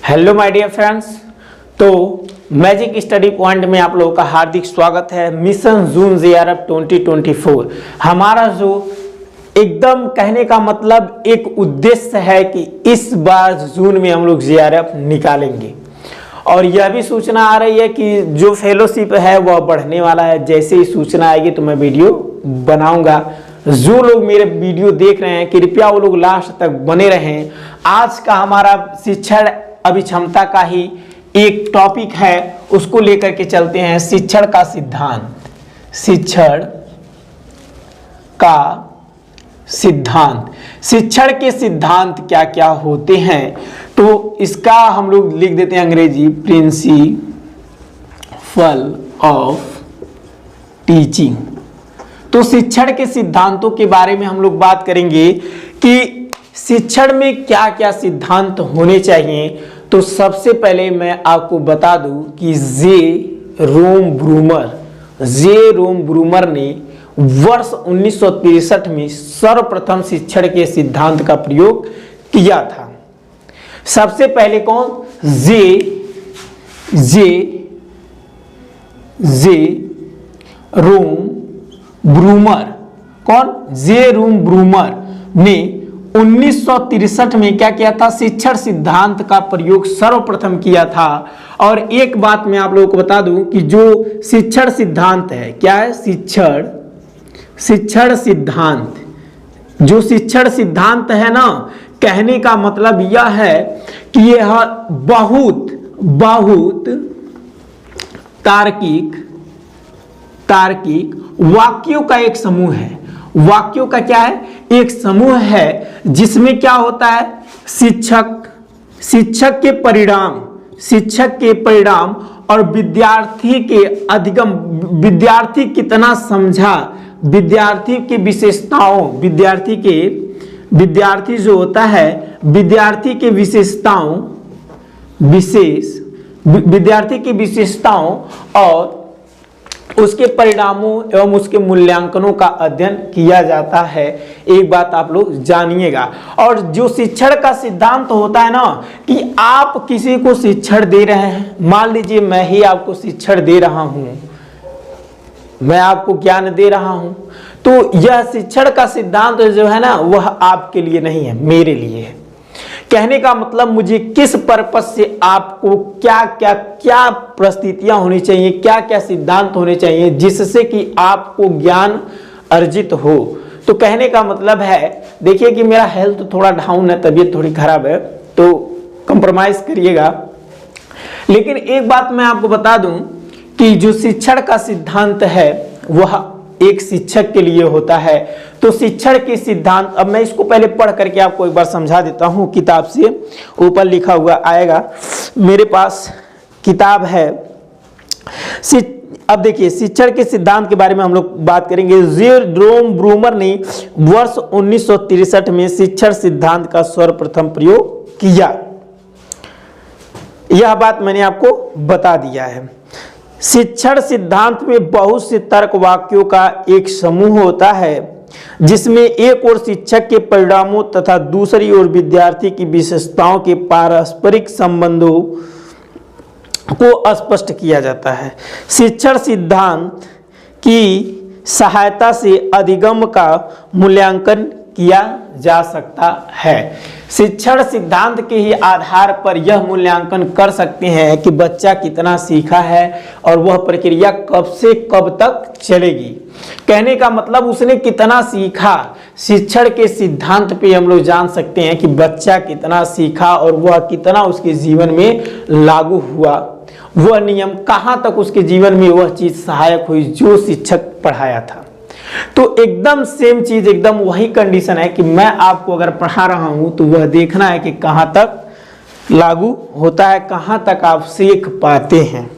Hello my dear friends. तो magic study point में आप लोगों का हार्दिक स्वागत है। मिशन जून जेआरएफ 2024 हमारा जो एकदम कहने का मतलब एक उद्देश्य है कि इस बार जून में हम लोग जेआरएफ निकालेंगे और यह भी सूचना आ रही है कि जो फेलोशिप है वह बढ़ने वाला है। जैसे ही सूचना आएगी तो मैं वीडियो बनाऊंगा। जो लोग मेरे वीडियो देख रहे हैं कृपया वो लोग लास्ट तक बने रहें। आज का हमारा शिक्षण अभिक्षमता का ही एक टॉपिक है, उसको लेकर के चलते हैं। शिक्षण का सिद्धांत। शिक्षण का सिद्धांत, शिक्षण के सिद्धांत क्या क्या होते हैं, तो इसका हम लोग लिख देते हैं अंग्रेजी प्रिंसिपल ऑफ टीचिंग। तो शिक्षण के सिद्धांतों के बारे में हम लोग बात करेंगे कि शिक्षण में क्या क्या सिद्धांत होने चाहिए। तो सबसे पहले मैं आपको बता दूं कि जेरोम ब्रूमर ने वर्ष 1963 में सर्वप्रथम शिक्षण के सिद्धांत का प्रयोग किया था। सबसे पहले कौन? जेरोम ब्रूमर। कौन? जेरोम ब्रूमर ने 1963 में क्या किया था? शिक्षण सिद्धांत का प्रयोग सर्वप्रथम किया था। और एक बात मैं आप लोगों को बता दूं कि जो शिक्षण सिद्धांत है, क्या है? शिक्षण सिद्धांत। जो शिक्षण सिद्धांत है ना, कहने का मतलब यह है कि यह बहुत तार्किक वाक्यों का एक समूह है। वाक्यों का क्या है? एक समूह है जिसमें क्या होता है? शिक्षक के परिणाम और विद्यार्थी के अधिगम, विद्यार्थी कितना समझा, विद्यार्थी की विशेषताओं, विद्यार्थी जो होता है, विद्यार्थी की विशेषताओं और उसके परिणामों एवं उसके मूल्यांकनों का अध्ययन किया जाता है। एक बात आप लोग जानिएगा। और जो शिक्षण का सिद्धांत होता है ना, कि आप किसी को शिक्षण दे रहे हैं। मान लीजिए मैं ही आपको शिक्षण दे रहा हूं, मैं आपको ज्ञान दे रहा हूं, तो यह शिक्षण का सिद्धांत जो है ना, वह आपके लिए नहीं है, मेरे लिए है। कहने का मतलब मुझे किस पर्पस से आपको क्या परिस्थितियां होनी चाहिए, क्या क्या सिद्धांत होने चाहिए जिससे कि आपको ज्ञान अर्जित हो। तो कहने का मतलब है, देखिए कि मेरा हेल्थ थोड़ा डाउन है, तबीयत थोड़ी खराब है, तो कंप्रोमाइज करिएगा। लेकिन एक बात मैं आपको बता दूं कि जो शिक्षण का सिद्धांत है वह एक शिक्षक के लिए होता है। तो शिक्षण के सिद्धांत, अब मैं इसको पहले पढ़ करके आपको एक बार समझा देता हूं। किताब से ऊपर लिखा हुआ आएगा, मेरे पास किताब है। अब देखिए, शिक्षण के सिद्धांत के बारे में हम लोग बात करेंगे। जेरोम ब्रूमर ने वर्ष 1963 में शिक्षण सिद्धांत का सर्वप्रथम प्रयोग किया। यह बात मैंने आपको बता दिया है। शिक्षण सिद्धांत में बहुत से तर्क वाक्यों का एक समूह होता है, जिसमें एक ओर शिक्षक के परिणामों तथा दूसरी ओर विद्यार्थी की विशेषताओं के पारस्परिक संबंधों को स्पष्ट किया जाता है। शिक्षण सिद्धांत की सहायता से अधिगम का मूल्यांकन किया जा सकता है। शिक्षण सिद्धांत के ही आधार पर यह मूल्यांकन कर सकते हैं कि बच्चा कितना सीखा है और वह प्रक्रिया कब से कब तक चलेगी। कहने का मतलब उसने कितना सीखा। शिक्षण के सिद्धांत पे हम लोग जान सकते हैं कि बच्चा कितना सीखा और वह कितना उसके जीवन में लागू हुआ। वह नियम कहाँ तक उसके जीवन में वह चीज सहायक हुई जो शिक्षक पढ़ाया था। तो एकदम सेम चीज, एकदम वही कंडीशन है कि मैं आपको अगर पढ़ा रहा हूं तो वह देखना है कि कहां तक लागू होता है, कहां तक आप सीख पाते हैं।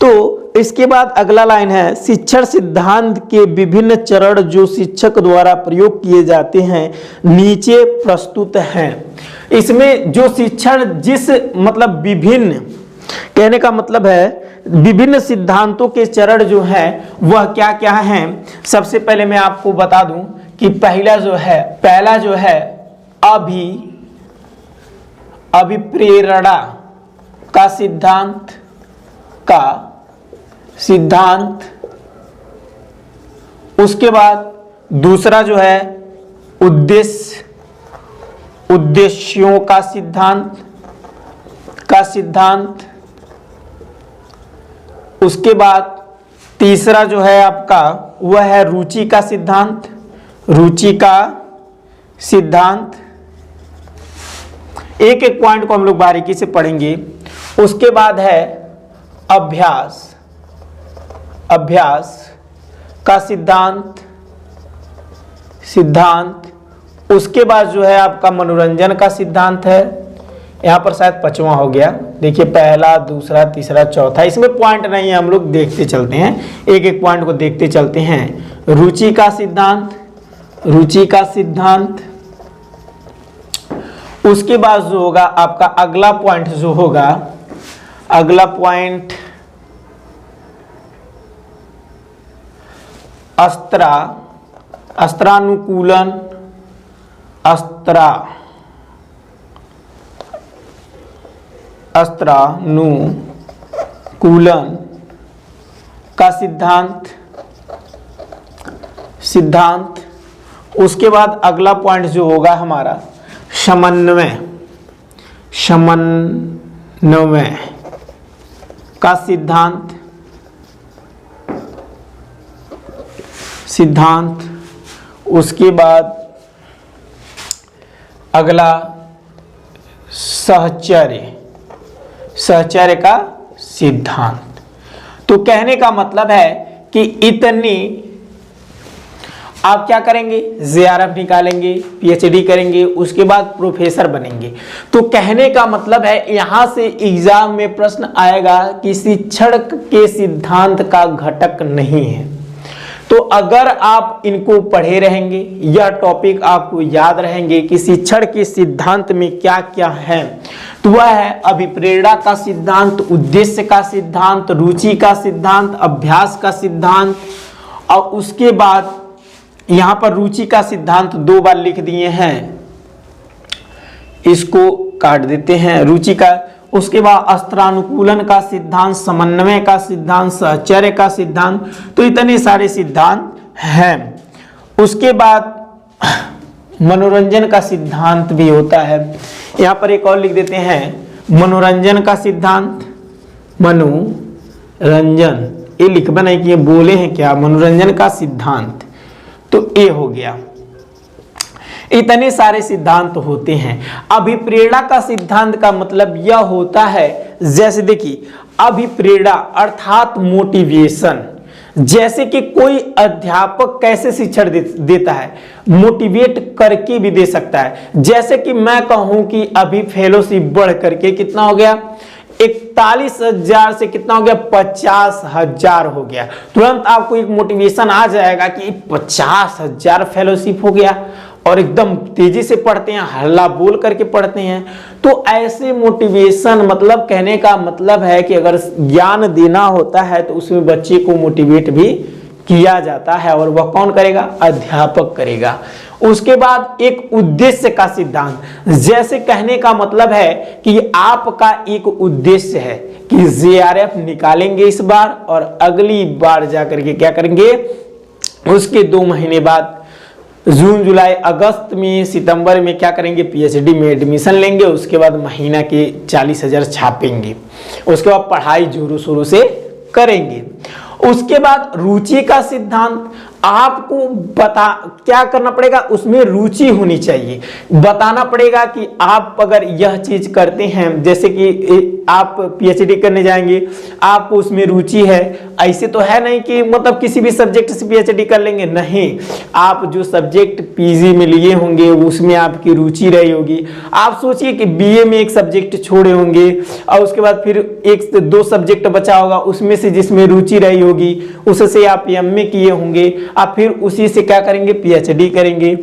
तो इसके बाद अगला लाइन है, शिक्षण सिद्धांत के विभिन्न चरण जो शिक्षक द्वारा प्रयोग किए जाते हैं नीचे प्रस्तुत हैं। इसमें जो शिक्षण जिस मतलब विभिन्न, कहने का मतलब है विभिन्न सिद्धांतों के चरण जो है वह क्या क्या हैं। सबसे पहले मैं आपको बता दूं कि पहला जो है अभिप्रेरणा का सिद्धांत। उसके बाद दूसरा जो है उद्देश्यों का सिद्धांत। उसके बाद तीसरा जो है आपका वह है रुचि का सिद्धांत। एक एक पॉइंट को हम लोग बारीकी से पढ़ेंगे। उसके बाद है अभ्यास का सिद्धांत। उसके बाद जो है आपका मनोरंजन का सिद्धांत है। यहाँ पर शायद 5वां हो गया। देखिए पहला, दूसरा, तीसरा, चौथा, इसमें पॉइंट नहीं है, हम लोग देखते चलते हैं, एक एक पॉइंट को देखते चलते हैं। रुचि का सिद्धांत। उसके बाद जो होगा आपका अगला पॉइंट जो होगा, अगला पॉइंट अस्त्रानुकूलन का सिद्धांत। उसके बाद अगला पॉइंट जो होगा हमारा समन्वय का सिद्धांत। उसके बाद अगला सहचर्य का सिद्धांत। तो कहने का मतलब है कि इतनी आप क्या करेंगे, जेआरएफ निकालेंगे, पीएचडी करेंगे, उसके बाद प्रोफेसर बनेंगे। तो कहने का मतलब है यहां से एग्जाम में प्रश्न आएगा कि शिक्षण के सिद्धांत का घटक नहीं है। तो अगर आप इनको पढ़े रहेंगे, यह टॉपिक आपको याद रहेंगे कि शिक्षण के सिद्धांत में क्या क्या है, तो वह है अभिप्रेरणा का सिद्धांत, उद्देश्य का सिद्धांत, रुचि का सिद्धांत, अभ्यास का सिद्धांत। और उसके बाद यहां पर रुचि का सिद्धांत 2 बार लिख दिए हैं, इसको काट देते हैं, रुचि का। उसके बाद अस्त्रानुकूलन का सिद्धांत, समन्वय का सिद्धांत, सहचर्य का सिद्धांत। तो इतने सारे सिद्धांत हैं। उसके बाद मनोरंजन का सिद्धांत भी होता है। यहाँ पर एक और लिख देते हैं, मनोरंजन का सिद्धांत, मनोरंजन, ये लिखना नहीं कि ये बोले हैं क्या, मनोरंजन का सिद्धांत, तो ये हो गया। इतने सारे सिद्धांत होते हैं। अभिप्रेरणा का सिद्धांत का मतलब यह होता है, जैसे देखिए अभिप्रेरणा अर्थात मोटिवेशन, जैसे कि कोई अध्यापक कैसे शिक्षण देता है, मोटिवेट करके भी दे सकता है। जैसे कि मैं कहूं कि अभी फेलोशिप बढ़ करके कितना हो गया, 41,000 से कितना हो गया, 50,000 हो गया। तुरंत आपको एक मोटिवेशन आ जाएगा कि 50,000 फेलोशिप हो गया, और एकदम तेजी से पढ़ते हैं, हल्ला बोल करके पढ़ते हैं। तो ऐसे मोटिवेशन, मतलब कहने का मतलब है कि अगर ज्ञान देना होता है तो उसमें बच्चे को मोटिवेट भी किया जाता है, और वह कौन करेगा, अध्यापक करेगा। उसके बाद एक उद्देश्य का सिद्धांत, जैसे कहने का मतलब है कि आपका एक उद्देश्य है कि जेआरएफ निकालेंगे इस बार, और अगली बार जाकर के क्या करेंगे, उसके 2 महीने बाद जून, जुलाई, अगस्त में, सितंबर में क्या करेंगे, पीएचडी में एडमिशन लेंगे। उसके बाद महीना के 40,000 छापेंगे। उसके बाद पढ़ाई जोरों शोरों से करेंगे। उसके बाद रुचि का सिद्धांत, आपको क्या करना पड़ेगा, उसमें रुचि होनी चाहिए। बताना पड़ेगा कि आप अगर यह चीज करते हैं, जैसे कि आप पीएचडी करने जाएंगे, आपको उसमें रुचि है। ऐसे तो है नहीं कि मतलब किसी भी सब्जेक्ट से पीएचडी कर लेंगे, नहीं। आप जो सब्जेक्ट पीजी में लिए होंगे उसमें आपकी रुचि रही होगी। आप सोचिए कि बीए में एक सब्जेक्ट छोड़े होंगे, और उसके बाद फिर 1-2 सब्जेक्ट बचा होगा, उसमें से जिसमें रुचि रही होगी उससे आप एमए किए होंगे, आप फिर उसी से क्या करेंगे, पीएचडी करेंगे।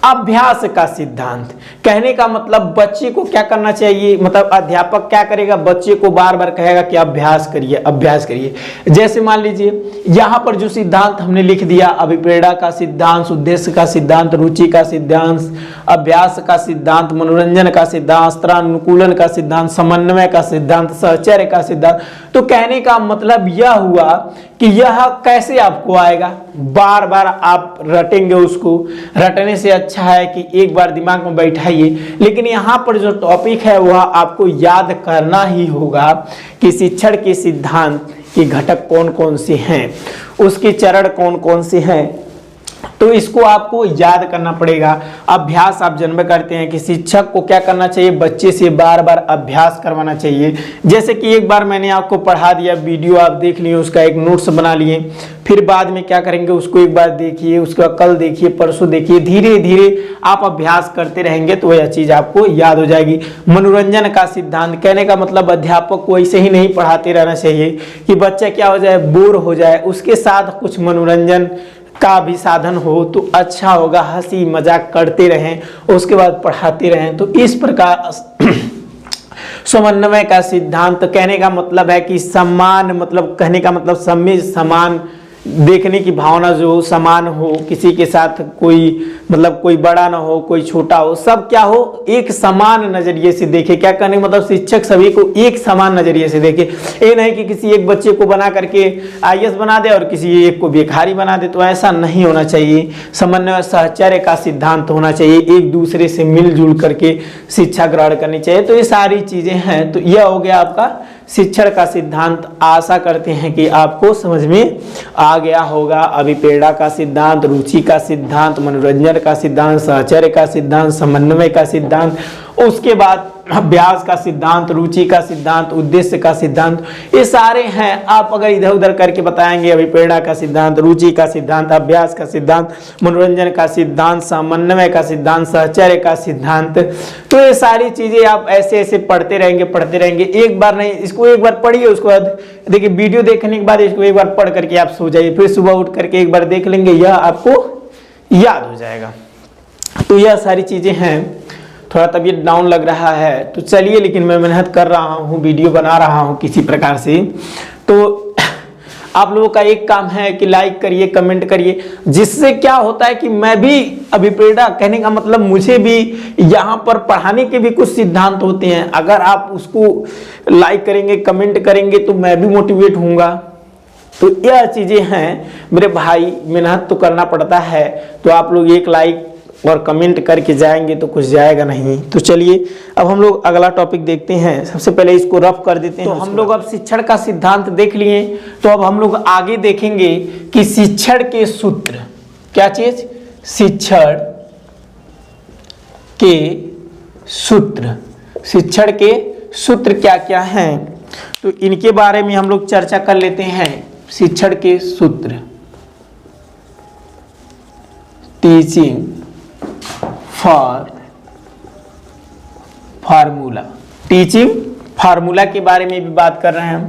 अभ्यास का सिद्धांत। कहने का मतलब बच्चे को क्या करना चाहिए, मतलब अध्यापक क्या करेगा, बच्चे को बार बार कहेगा कि अभ्यास करिए अभ्यास करिए। जैसे मान लीजिए यहाँ पर जो सिद्धांत हमने लिख दिया, अभिप्रेरणा का सिद्धांत, उद्देश्य का सिद्धांत, रुचि का सिद्धांत, अभ्यास का सिद्धांत, मनोरंजन का सिद्धांत, स्त्रानुकूलन का सिद्धांत, समन्वय का सिद्धांत, सहचर्य का सिद्धांत। तो कहने का मतलब यह हुआ कि यह कैसे आपको आएगा, बार बार आप रटेंगे, उसको रटने से अच्छा है कि एक बार दिमाग में बैठाइए। लेकिन यहाँ पर जो टॉपिक है वह आपको याद करना ही होगा कि शिक्षण के सिद्धांत के घटक कौन कौन से हैं, उसके चरण कौन कौन से हैं, तो इसको आपको याद करना पड़ेगा। अभ्यास आप जन्म करते हैं कि शिक्षक को क्या करना चाहिए, बच्चे से बार बार अभ्यास करवाना चाहिए। जैसे कि एक बार मैंने आपको पढ़ा दिया, वीडियो आप देख लिए, उसका एक नोट्स बना लिए, फिर बाद में क्या करेंगे, उसको एक बार देखिए, उसका कल देखिए, परसों देखिए, धीरे धीरे आप अभ्यास करते रहेंगे तो यह चीज़ आपको याद हो जाएगी। मनोरंजन का सिद्धांत, कहने का मतलब अध्यापक को ऐसे ही नहीं पढ़ाते रहना चाहिए कि बच्चा क्या हो जाए, बोर हो जाए, उसके साथ कुछ मनोरंजन का भी साधन हो तो अच्छा होगा, हंसी मजाक करते रहें, उसके बाद पढ़ाते रहें। तो इस प्रकार समन्वय का सिद्धांत, कहने का मतलब है कि समान, मतलब कहने का मतलब सब में समान देखने की भावना जो समान हो, किसी के साथ कोई मतलब कोई बड़ा ना हो, कोई छोटा हो, सब क्या हो, एक समान नजरिए से देखे। क्या कहने का मतलब शिक्षक सभी को एक समान नजरिए से देखे। ये नहीं कि किसी एक बच्चे को बना करके आईएएस बना दे और किसी एक को भिखारी बना दे, तो ऐसा नहीं होना चाहिए। समन्वय सहचर्य का सिद्धांत होना चाहिए, एक दूसरे से मिलजुल करके शिक्षा ग्रहण करनी चाहिए। तो ये सारी चीजें हैं। तो यह हो गया आपका शिक्षण का सिद्धांत। आशा करते हैं कि आपको समझ में आ गया होगा। अभिप्रेरणा का सिद्धांत, रुचि का सिद्धांत, मनोरंजन का सिद्धांत, सहचर्य का सिद्धांत, समन्वय का सिद्धांत, उसके बाद अभ्यास का सिद्धांत, रुचि का सिद्धांत, उद्देश्य का सिद्धांत, ये सारे हैं। आप अगर इधर उधर करके बताएंगे, अभिप्रेरणा का सिद्धांत, रुचि का सिद्धांत, अभ्यास का सिद्धांत, मनोरंजन का सिद्धांत, समन्वय का सिद्धांत, सहचर्य का सिद्धांत, तो ये सारी चीजें आप ऐसे ऐसे पढ़ते रहेंगे। एक बार नहीं, इसको एक बार पढ़िए, उसके बाद देखिए वीडियो देखने के बाद इसको एक बार पढ़ करके आप सो जाइए, फिर सुबह उठ करके एक बार देख लेंगे, यह आपको याद हो जाएगा। तो यह सारी चीजें हैं। थोड़ा तबीयत डाउन लग रहा है तो चलिए, लेकिन मैं मेहनत कर रहा हूँ, वीडियो बना रहा हूँ किसी प्रकार से। तो आप लोगों का एक काम है कि लाइक करिए, कमेंट करिए, जिससे क्या होता है कि मैं भी अभिप्रेरणा, कहने का मतलब मुझे भी यहाँ पर पढ़ाने के भी कुछ सिद्धांत होते हैं। अगर आप उसको लाइक करेंगे, कमेंट करेंगे तो मैं भी मोटिवेट होऊंगा। तो यह चीजें हैं मेरे भाई, मेहनत तो करना पड़ता है। तो आप लोग एक लाइक और कमेंट करके जाएंगे तो कुछ जाएगा नहीं। तो चलिए अब हम लोग अगला टॉपिक देखते हैं। सबसे पहले इसको रफ कर देते हैं। तो हम लोग अब शिक्षण का सिद्धांत देख लिए, तो अब हम लोग आगे देखेंगे कि शिक्षण के सूत्र, क्या चीज, शिक्षण के सूत्र, शिक्षण के सूत्र क्या क्या हैं, तो इनके बारे में हम लोग चर्चा कर लेते हैं। शिक्षण के सूत्र, टीचिंग फार्मूला, टीचिंग फार्मूला के बारे में भी बात कर रहे हैं हम।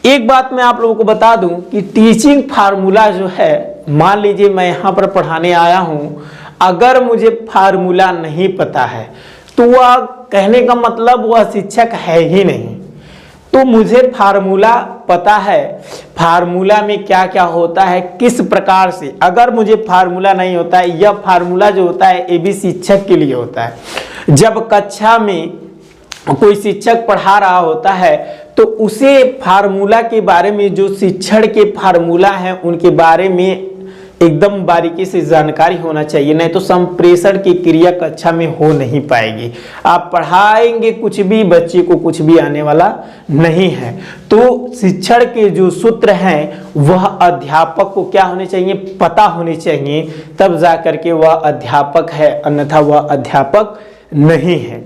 एक बात मैं आप लोगों को बता दूं कि टीचिंग फार्मूला जो है, मान लीजिए मैं यहाँ पर पढ़ाने आया हूँ, अगर मुझे फार्मूला नहीं पता है तो वह, कहने का मतलब वह शिक्षक है ही नहीं। तो मुझे फार्मूला पता है, फार्मूला में क्या क्या होता है, किस प्रकार से, अगर मुझे फार्मूला नहीं होता है, यह फार्मूला जो होता है ये भी शिक्षक के लिए होता है। जब कक्षा में कोई शिक्षक पढ़ा रहा होता है तो उसे फार्मूला के बारे में, जो शिक्षण के फार्मूला हैं उनके बारे में एकदम बारीकी से जानकारी होना चाहिए, नहीं तो संप्रेषण की क्रिया कक्षा में हो नहीं पाएगी। आप पढ़ाएंगे कुछ भी, बच्चे को कुछ भी आने वाला नहीं है। तो शिक्षण के जो सूत्र हैं वह अध्यापक को क्या होने चाहिए, पता होने चाहिए, तब जा करके वह अध्यापक है, अन्यथा वह अध्यापक नहीं है।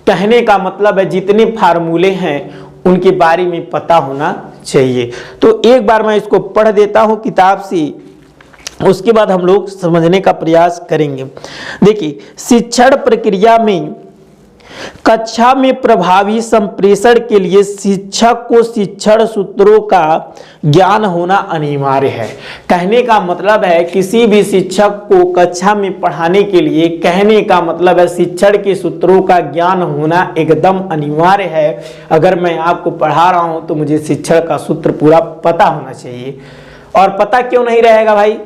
कहने का मतलब है जितने फार्मूले हैं उनके बारे में पता होना चाहिए। तो एक बार मैं इसको पढ़ देता हूँ किताब से, उसके बाद हम लोग समझने का प्रयास करेंगे। देखिए, शिक्षण प्रक्रिया में कक्षा में प्रभावी संप्रेषण के लिए शिक्षक को शिक्षण सूत्रों का ज्ञान होना अनिवार्य है। कहने का मतलब है किसी भी शिक्षक को कक्षा में पढ़ाने के लिए, कहने का मतलब है शिक्षण के सूत्रों का ज्ञान होना एकदम अनिवार्य है। अगर मैं आपको पढ़ा रहा हूं तो मुझे शिक्षण का सूत्र पूरा पता होना चाहिए। और पता क्यों नहीं रहेगा भाई?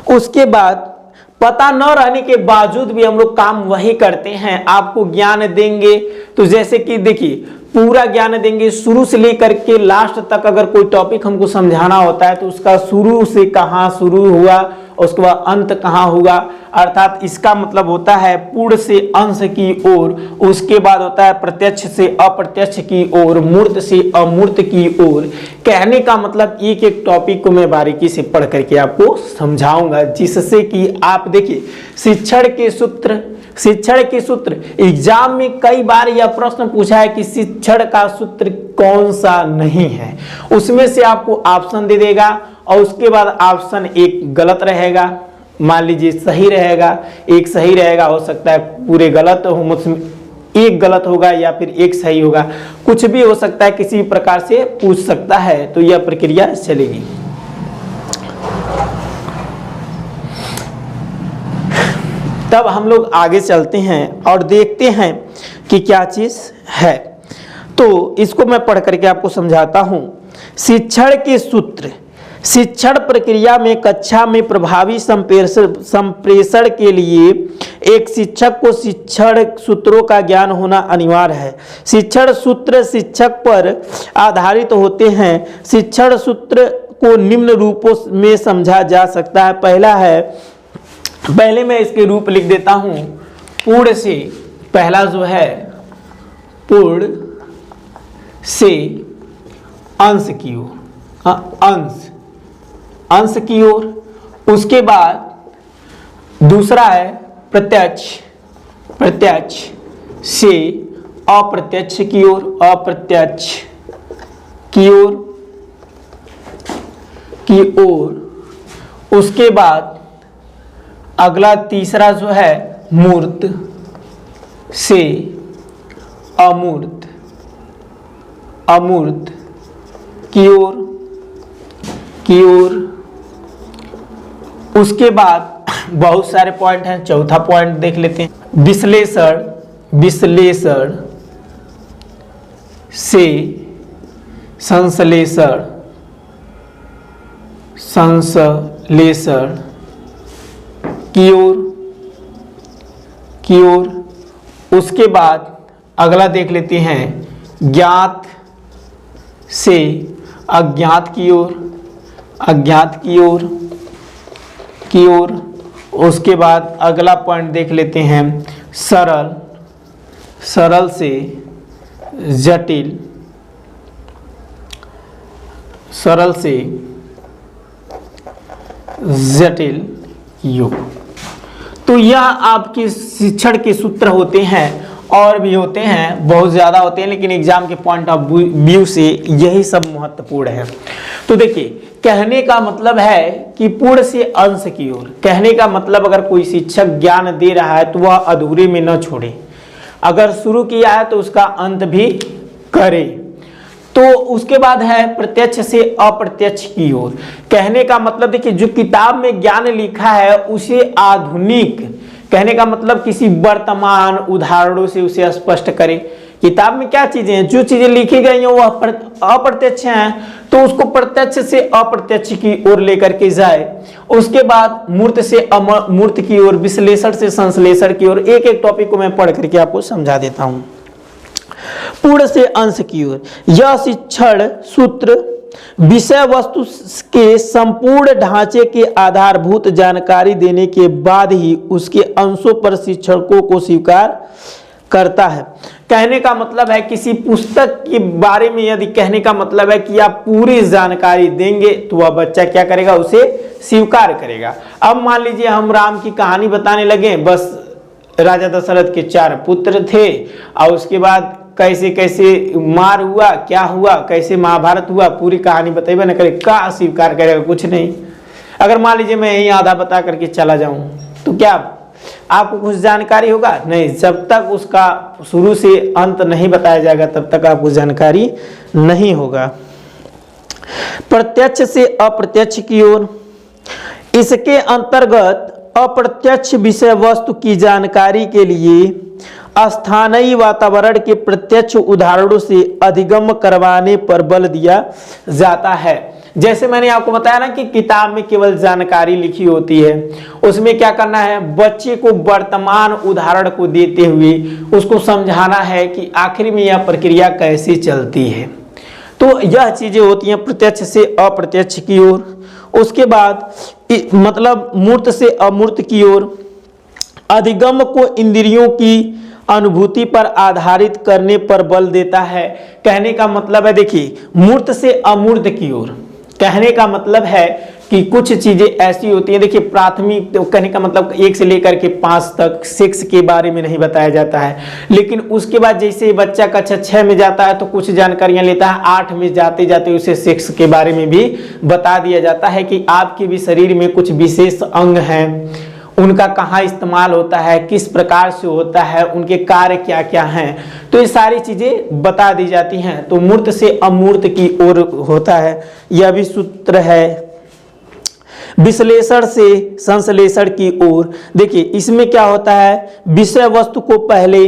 उसके बाद पता न रहने के बावजूद भी हम लोग काम वही करते हैं। आपको ज्ञान देंगे तो जैसे कि देखिए, पूरा ज्ञान देंगे शुरू से लेकर के लास्ट तक। अगर कोई टॉपिक हमको समझाना होता है तो उसका शुरू से कहाँ शुरू हुआ, उसके बाद अंत कहाँ हुआ, अर्थात इसका मतलब होता है पूर्ण से अंश की ओर, उसके बाद होता है प्रत्यक्ष से अप्रत्यक्ष की ओर, मूर्त से अमूर्त की ओर। कहने का मतलब एक एक टॉपिक को मैं बारीकी से पढ़ करके आपको समझाऊंगा, जिससे कि आप देखिए शिक्षण के सूत्र एग्जाम में कई बार यह प्रश्न पूछा है कि शिक्षण का सूत्र कौन सा नहीं है। उसमें से आपको ऑप्शन दे देगा और उसके बाद ऑप्शन एक गलत रहेगा, मान लीजिए सही रहेगा, एक सही रहेगा, हो सकता है पूरे गलत हो, मुझमें एक गलत होगा या फिर एक सही होगा, कुछ भी हो सकता है, किसी भी प्रकार से पूछ सकता है। तो यह प्रक्रिया चलेगी। तब हम लोग आगे चलते हैं और देखते हैं कि क्या चीज है। तो इसको मैं पढ़ करके आपको समझाता हूं। शिक्षण के सूत्र, शिक्षण प्रक्रिया में कक्षा में प्रभावी संप्रेषण के लिए एक शिक्षक को शिक्षण सूत्रों का ज्ञान होना अनिवार्य है। शिक्षण सूत्र शिक्षक पर आधारित होते हैं। शिक्षण सूत्र को निम्न रूपों में समझा जा सकता है। पहले मैं इसके रूप लिख देता हूं। पूर्ण से, पहला जो है पूर्ण से अंश की ओर, अंश की ओर। उसके बाद दूसरा है प्रत्यक्ष से अप्रत्यक्ष की ओर, अप्रत्यक्ष की ओर। उसके बाद अगला तीसरा जो है मूर्त से अमूर्त की ओर। उसके बाद बहुत सारे पॉइंट हैं, चौथा पॉइंट देख लेते हैं। विश्लेषण से संश्लेषण की ओर। उसके बाद अगला देख लेते हैं ज्ञात से अज्ञात की ओर। उसके बाद अगला पॉइंट देख लेते हैं सरल से जटिल योग। तो यह आपके शिक्षण के सूत्र होते हैं, और भी होते हैं, बहुत ज़्यादा होते हैं, लेकिन एग्जाम के पॉइंट ऑफ व्यू से यही सब महत्वपूर्ण है। तो देखिए, कहने का मतलब है कि पूर्ण से अंश की ओर। कहने का मतलब अगर कोई शिक्षक ज्ञान दे रहा है तो वह अधूरे में न छोड़े, अगर शुरू किया है तो उसका अंत भी करे। तो उसके बाद है प्रत्यक्ष से अप्रत्यक्ष की ओर। कहने का मतलब देखिए, जो किताब में ज्ञान लिखा है उसे आधुनिक, कहने का मतलब किसी वर्तमान उदाहरणों से उसे स्पष्ट करें। किताब में क्या चीजें हैं, जो चीजें लिखी गई हैं वह अप्रत्यक्ष हैं, तो उसको प्रत्यक्ष से अप्रत्यक्ष की ओर लेकर के जाए। उसके बाद मूर्त से अमूर्त की ओर, विश्लेषण से संश्लेषण की ओर। एक एक टॉपिक को मैं पढ़ करके आपको समझा देता हूं। पूर्ण से अंश की ओर, यह शिक्षण सूत्र विषय वस्तु के संपूर्ण ढांचे के आधारभूत जानकारी देने के बाद ही उसके अंशों पर शिक्षकों को स्वीकार करता है। कहने का मतलब है किसी पुस्तक के बारे में यदि कहने का मतलब है कि आप पूरी जानकारी देंगे तो वह बच्चा क्या करेगा, उसे स्वीकार करेगा। अब मान लीजिए हम राम की कहानी बताने लगे, बस राजा दशरथ के 4 पुत्र थे और उसके बाद कैसे कैसे मार हुआ, क्या हुआ, कैसे महाभारत हुआ, पूरी कहानी बताइए ना करे, क्या स्वीकार करेगा, कुछ नहीं। अगर मान लीजिए मैं यही आधा बता करके चला जाऊं तो क्या आपको कुछ जानकारी होगा नहीं, जब तक उसका शुरू से अंत नहीं बताया जाएगा तब तक आपको जानकारी नहीं होगा। प्रत्यक्ष से अप्रत्यक्ष की ओर, इसके अंतर्गत अप्रत्यक्ष विषय वस्तु की जानकारी के लिए स्थानीय वातावरण के प्रत्यक्ष उदाहरणों से अधिगम करवाने पर बल दिया जाता है। जैसे मैंने आपको बताया ना कि किताब में केवल जानकारी लिखी होती है, उसमें क्या करना है, बच्चे को वर्तमान उदाहरण को देते हुए उसको समझाना है कि आखिर में यह प्रक्रिया कैसे चलती है। तो यह चीजें होती हैं प्रत्यक्ष से अप्रत्यक्ष की ओर। उसके बाद मतलब मूर्त से अमूर्त की ओर, अधिगम को इंद्रियों की अनुभूति पर आधारित करने पर बल देता है। कहने का मतलब है, देखिए, मूर्त से अमूर्त की ओर कहने का मतलब है कि कुछ चीजें ऐसी होती हैं, देखिए प्राथमिक तो कहने का मतलब 1 से लेकर के 5 तक सेक्स के बारे में नहीं बताया जाता है, लेकिन उसके बाद जैसे बच्चा कक्षा 6 में जाता है तो कुछ जानकारियां लेता है, 8 में जाते जाते उसे सेक्स के बारे में भी बता दिया जाता है कि आपके भी शरीर में कुछ विशेष अंग हैं, उनका कहाँ इस्तेमाल होता है, किस प्रकार से होता है, उनके कार्य क्या क्या हैं, तो ये सारी चीजें बता दी जाती हैं। तो मूर्त से अमूर्त की ओर होता है, यह भी सूत्र है। विश्लेषण से संश्लेषण की ओर, देखिए इसमें क्या होता है, विषय वस्तु को पहले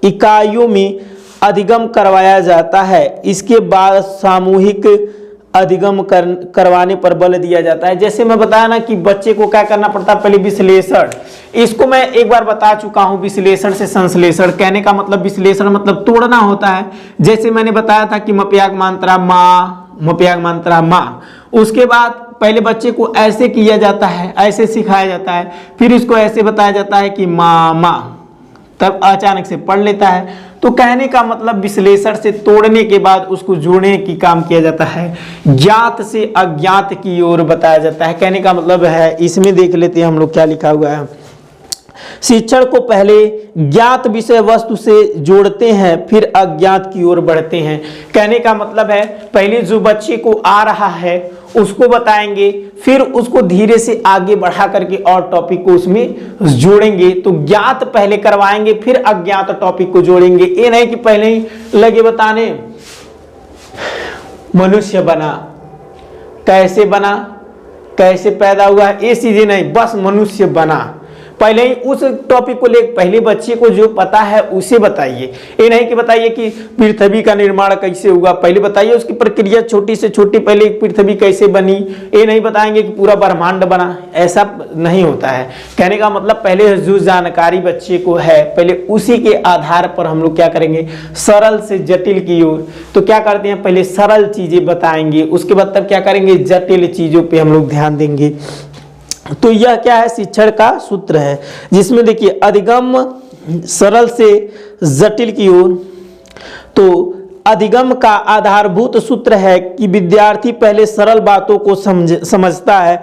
इकाइयों में अधिगम करवाया जाता है, इसके बाद सामूहिक अधिगम करवाने पर बल दिया जाता है। जैसे मैं बताया ना कि बच्चे को क्या करना पड़ता है, पहले विश्लेषण, इसको मैं एक बार बता चुका हूं, विश्लेषण से संश्लेषण कहने का मतलब विश्लेषण मतलब तोड़ना होता है। जैसे मैंने बताया था कि मप्याग मात्रा माँ, मप्याग मात्रा माँ, उसके बाद पहले बच्चे को ऐसे किया जाता है, ऐसे सिखाया जाता है, फिर इसको ऐसे बताया जाता है कि माँ माँ, तब अचानक से पढ़ लेता है। तो कहने का मतलब विश्लेषण से तोड़ने के बाद उसको जोड़ने की काम किया जाता है। ज्ञात से अज्ञात की ओर बताया जाता है, कहने का मतलब है, इसमें देख लेते हैं हम लोग क्या लिखा हुआ है। शिक्षण को पहले ज्ञात विषय वस्तु से जोड़ते हैं, फिर अज्ञात की ओर बढ़ते हैं। कहने का मतलब है पहले जो बच्चे को आ रहा है उसको बताएंगे, फिर उसको धीरे से आगे बढ़ा करके और टॉपिक को उसमें जोड़ेंगे। तो ज्ञात पहले करवाएंगे, फिर अज्ञात टॉपिक को जोड़ेंगे। ये नहीं कि पहले ही लगे बताने मनुष्य बना, कैसे बना, कैसे पैदा हुआ, ये चीजें नहीं, बस मनुष्य बना। पहले ही उस टॉपिक को ले, पहले बच्चे को जो पता है उसे बताइए। ये नहीं कि बताइए कि पृथ्वी का निर्माण कैसे हुआ, पहले बताइए उसकी प्रक्रिया छोटी से छोटी, पहले पृथ्वी कैसे बनी। ये नहीं बताएंगे कि पूरा ब्रह्मांड बना, ऐसा नहीं होता है। कहने का मतलब पहले जो जानकारी बच्चे को है, पहले उसी के आधार पर हम लोग क्या करेंगे, सरल से जटिल की ओर। तो क्या करते हैं, पहले सरल चीजें बताएंगे, उसके बाद तब क्या करेंगे, जटिल चीजों पे हम लोग ध्यान देंगे। तो यह क्या है, शिक्षण का सूत्र है, जिसमें देखिए अधिगम सरल से जटिल की ओर। तो अधिगम का आधारभूत सूत्र है कि विद्यार्थी पहले सरल बातों को समझता है,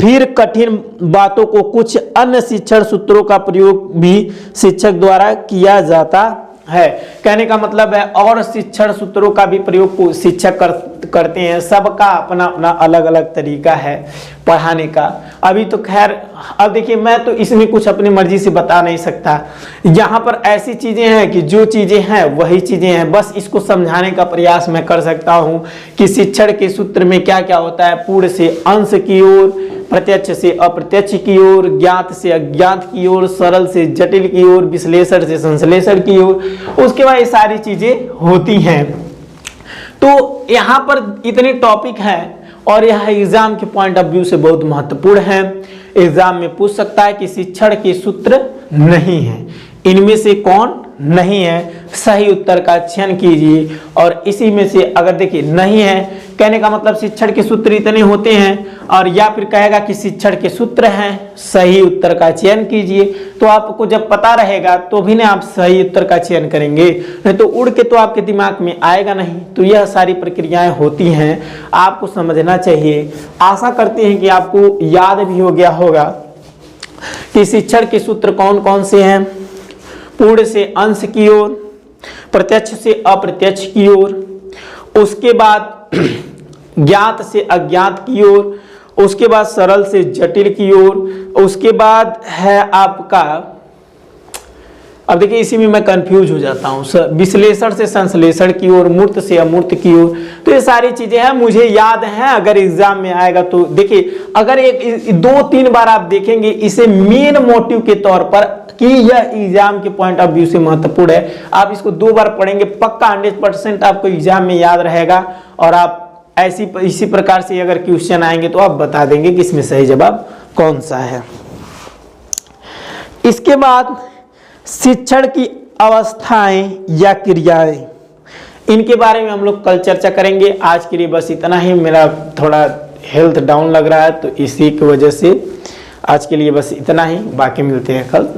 फिर कठिन बातों को कुछ अन्य शिक्षण सूत्रों का प्रयोग भी शिक्षक द्वारा किया जाता है। कहने का मतलब है और शिक्षण सूत्रों का भी प्रयोग शिक्षक करते हैं। सबका अपना अपना अलग अलग तरीका है पढ़ाने का। अभी तो खैर, अब देखिए मैं तो इसमें कुछ अपनी मर्जी से बता नहीं सकता। यहाँ पर ऐसी चीजें हैं कि जो चीजें हैं वही चीजें हैं, बस इसको समझाने का प्रयास मैं कर सकता हूँ कि शिक्षण के सूत्र में क्या क्या होता है। पूर्ण से अंश की ओर, प्रत्यक्ष से अप्रत्यक्ष की ओर, ज्ञात से अज्ञात की ओर, सरल से जटिल की ओर, विश्लेषण से संश्लेषण की ओर, उसके बाद ये सारी चीजें होती हैं। तो यहाँ पर इतने टॉपिक हैं और यह एग्जाम के पॉइंट ऑफ व्यू से बहुत महत्वपूर्ण है। एग्जाम में पूछ सकता है कि शिक्षण के सूत्र नहीं है, इनमें से कौन नहीं है, सही उत्तर का चयन कीजिए। और इसी में से अगर देखिए नहीं है, कहने का मतलब शिक्षण के सूत्र इतने होते हैं, और या फिर कहेगा कि शिक्षण के सूत्र हैं, सही उत्तर का चयन कीजिए। तो आपको जब पता रहेगा तो भी ना आप सही उत्तर का चयन करेंगे, नहीं तो उड़ के तो आपके दिमाग में आएगा नहीं। तो यह सारी प्रक्रियाएं होती हैं, आपको समझना चाहिए। आशा करते हैं कि आपको याद भी हो गया होगा कि शिक्षण के सूत्र कौन कौन से हैं। पूर्ण से अंश की ओर, प्रत्यक्ष से अप्रत्यक्ष की ओर, उसके बाद ज्ञात से अज्ञात की ओर, उसके बाद सरल से जटिल की ओर, उसके बाद है आपका अब देखिए इसी में मैं कंफ्यूज हो जाता हूँ, विश्लेषण से संश्लेषण की ओर, मूर्त से अमूर्त की ओर। तो ये सारी चीजें हैं, मुझे याद हैं, अगर एग्जाम में आएगा तो देखिए अगर एक 2-3 बार आप देखेंगे इसे मेन मोटिव के तौर पर कि यह एग्जाम के पॉइंट ऑफ व्यू से महत्वपूर्ण है, आप इसको 2 बार पढ़ेंगे पक्का 100% आपको एग्जाम में याद रहेगा। और आप इसी प्रकार से अगर क्वेश्चन आएंगे तो आप बता देंगे कि इसमें सही जवाब कौन सा है। इसके बाद शिक्षण की अवस्थाएं या क्रियाएं, इनके बारे में हम लोग कल चर्चा करेंगे। आज के लिए बस इतना ही, मेरा थोड़ा हेल्थ डाउन लग रहा है तो इसी की वजह से आज के लिए बस इतना ही, बाकी मिलते हैं कल।